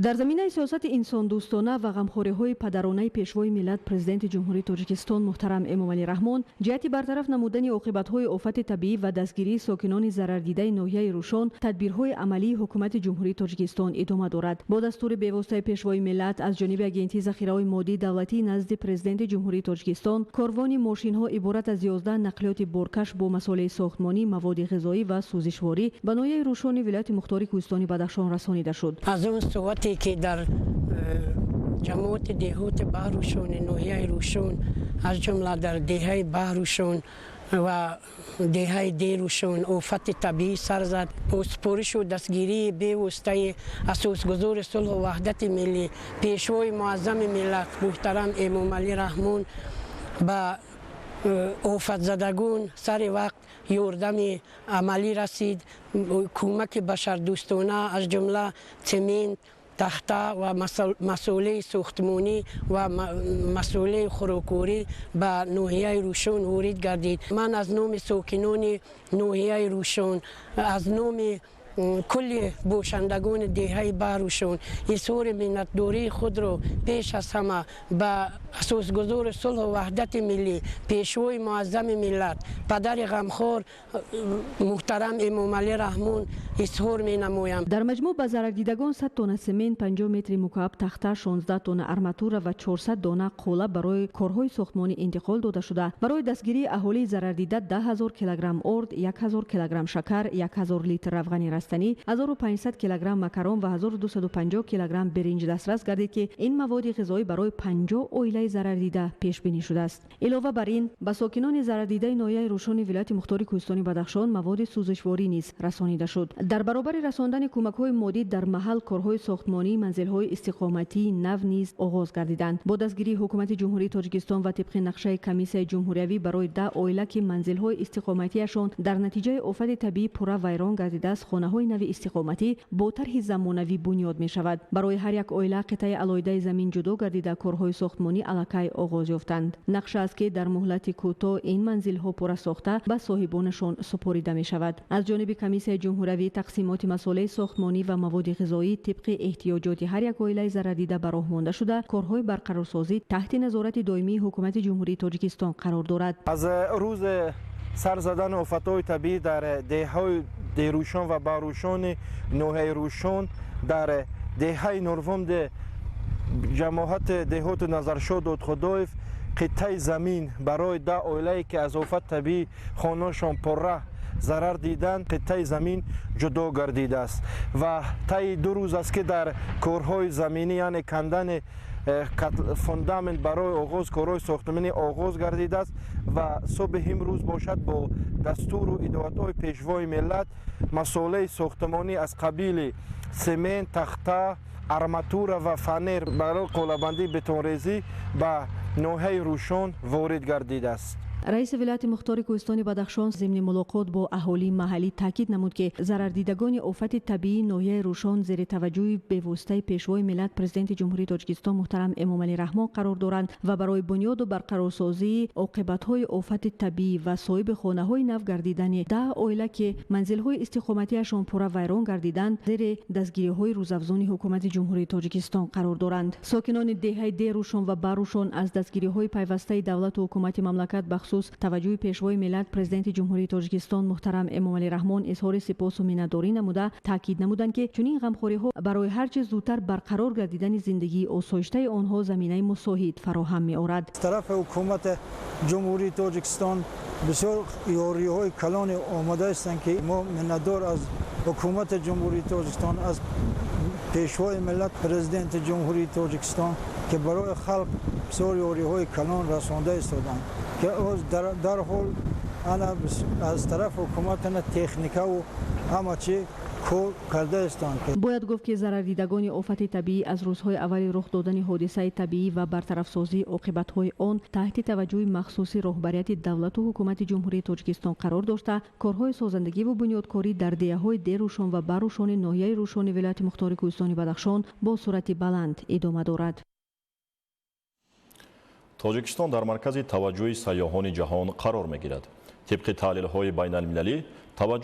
дар заминаи сиёсати инсондӯстона ва ғамхориҳои падаронаи пешвои миллат президенти ҷумҳурии Тоҷикистон муҳтарам Эмомалӣ Раҳмон ҷиҳати бартараф намудани оқибатҳои офати табиӣ ва дастгирии сокинони зарардидаи ноҳияи Рӯшон тадбирҳои амалии ҳукумати ҷумҳурии Тоҷикистон идома дорад. Бо дастури бевоситаи пешвои миллат аз ҷониби агентии захираҳои моддии давлатӣ назди президенти ҷумҳурии Тоҷикистон корвони мошинҳо иборат аз 11 нақлиёти боркаш бо масолеи сохтмонӣ, маводи ғизоӣ ва сӯзишворӣ ба ноҳияи Рӯшони вилояти мухтори Кӯҳистони Бадахшон расонида шуд. که در جماعت دهات بهروشون ناحیه روشون از جمله در دهه بهروشون و دهه دیروشون آفت طبیعی سر زد. سپارش و دستگیری بی‌واسطه اساسگزار صلح و وحدت ملی پیشوای معظم ملت محترم امامعلی رحمان با آفت زدگان سر وقت یاردم عملی رسید. کمک بشردوستانه از جمله سمنت، تخته و مسئله ساختمانی و مسئله خوراکوری به ناحیه روشون وارد گردید. من از نام ساکنان ناحیه روشون، از نام کل باشندگان دهه بهروشون اظهار منتداری خود را پیش از همه به اساسگزار صلح و وحدت ملی پیشوای معظم ملت پدر غمخوار محترم امامعلی رحمان اظهار می نمایم. در مجموع به ضرردیدگان 100 تن سمنت، 50 متر مکعب تخته، 16 تن ارماتور و 400 دانه قالب برای کارهای ساختمانی انتقال داده شده. برای دستگیری اهالی ضرردیده 10,000 کیلوگرم ارد، 1,000 کیلوگرم شکر، 1,000 لیتر روغن رستنی، 1500 کیلوگرم مکرون و 1250 کیلوگرم برنج دسترس گردید که این مواد غذایی برای 50 عائله ضرردیده پیش بینی شده است. علاوه بر این به ساکنان ضرردیده ناحیه روشن ولایت مختار کوهستانی بدخشان مواد سوزشواری نیز رسانیده شد. در برابر رساندن کمک‌های مادی در محل کارهای ساختمانی، منزل‌های استقامتی نو نیز آغاز گردیدند. با دستگیری حکومت جمهوری تاجیکستان و طبق نقشه کمیسیون جمهوریوی برای 10 عائله که منزل‌های استقامتیشان در نتیجه آفت طبیعی پره ویران گردیده است، خانه‌های نو استقامتی با طرح زمانوی بنیاد می شود. برای هر یک عائله قطعه علایده زمین جدا گردیده کارهای ساختمانی الکی آغاز یافتند. نقشه است که در مهلت کوتاه این منزل‌ها پره ساخته به صاحبانشان سپرده می شود. از جانب کمیسیون جمهوریوی تقسیمات مسائل ساختمانی و مواد غذایی طبق احتیاجات هر یک عائله ضرردیده به راه مانده شده، کارهای برقرارسازی تحت نظارت دائمی حکومت جمهوری تاجیکستان قرار دارد. از روز سر زدن آفت‌های طبیعی در دهه‌های دیروشان و بهروشان ناحیه روشن در دهه نوروم جماعت دهات نظرشاه دادخدایف قطعه زمین برای 10 عائله که از آفت طبیعی خانه‌شان پره ضرر دیدند قطعه زمین جدا گردیده است و طی 2 روز است که در کارهای زمینی یعنی کندن فوندامنت برای آغاز کارهای ساختمانی آغاز گردیده است و صبح امروز باشد با دستور و هدایت‌های پیشوای ملت مسائل ساختمانی از قبیل سمنت، تخته، ارماتور و فنر برای قاله‌بندی بتون‌ریزی به ناحیه روشن وارد گردیده است. رئیس ولایت مختار کوهستان بدخشان ضمن ملاقات با اهالی محلی تاکید نمود که ضرردیدگان آفت طبیعی ناحیه روشن زیر توجه به واسطه پیشوای ملت پرزیدنت جمهوری تاجیکستان محترم امامعلی رحمان قرار دارند و برای بنیاد و برقرارسازی عاقبت‌های آفت طبیعی و صاحب خانه‌های نو گردیدن 10 عائله که منزل‌های استقامتیشان پره ویران گردیدند زیر دستگیری‌های روزافزون حکومت جمهوری تاجیکستان قرار دارند. ساکنان دهه دیروشن و بهروشن از دستگیری‌های پیوسته دولت و حکومت مملکت بخصوص توجه پیشوای ملت پرزیدنت جمهوری تاجیکستان محترم امامعلی رحمان اظهار سپاس و منتداری نموده تاکید نمودند که چنین غمخوری‌ها برای هر چه زودتر برقرار گردیدن زندگی آسایشته آنها زمینه مساعد فراهم می‌آورد. از طرف حکومت جمهوری تاجیکستان بسیار یاری‌های کلان آماده هستند که ما منتدار از حکومت جمهوری تاجیکستان از پیشوای ملت پرزیدنت جمهوری تاجیکستان که برای خلق بسیار یاری‌های کلان رسانده ایستادند که در حال انا از طرف حکومت تکنیک و همه چی کار کرده استند. باید گفت که ضرردیدگان آفت طبیعی از روزهای اول رخ دادن حادثه طبیعی و برطرف سازی عاقبت‌های آن تحت توجه مخصوص رهبریت دولت و حکومت جمهوری تاجیکستان قرار داشته کارهای سازندگی و بنیادکاری در دهه‌های دیروشن و بهروشن ناحیه روشن ولایت مختار کوهستانی بدخشان با صورت بلند ادامه دارد. тоҷикистон дар маркази таваҷҷӯҳи сайёҳони ҷаҳон қарор мегирад. طبق таҳлилҳои байналмилалӣ таваҷҷӯҳ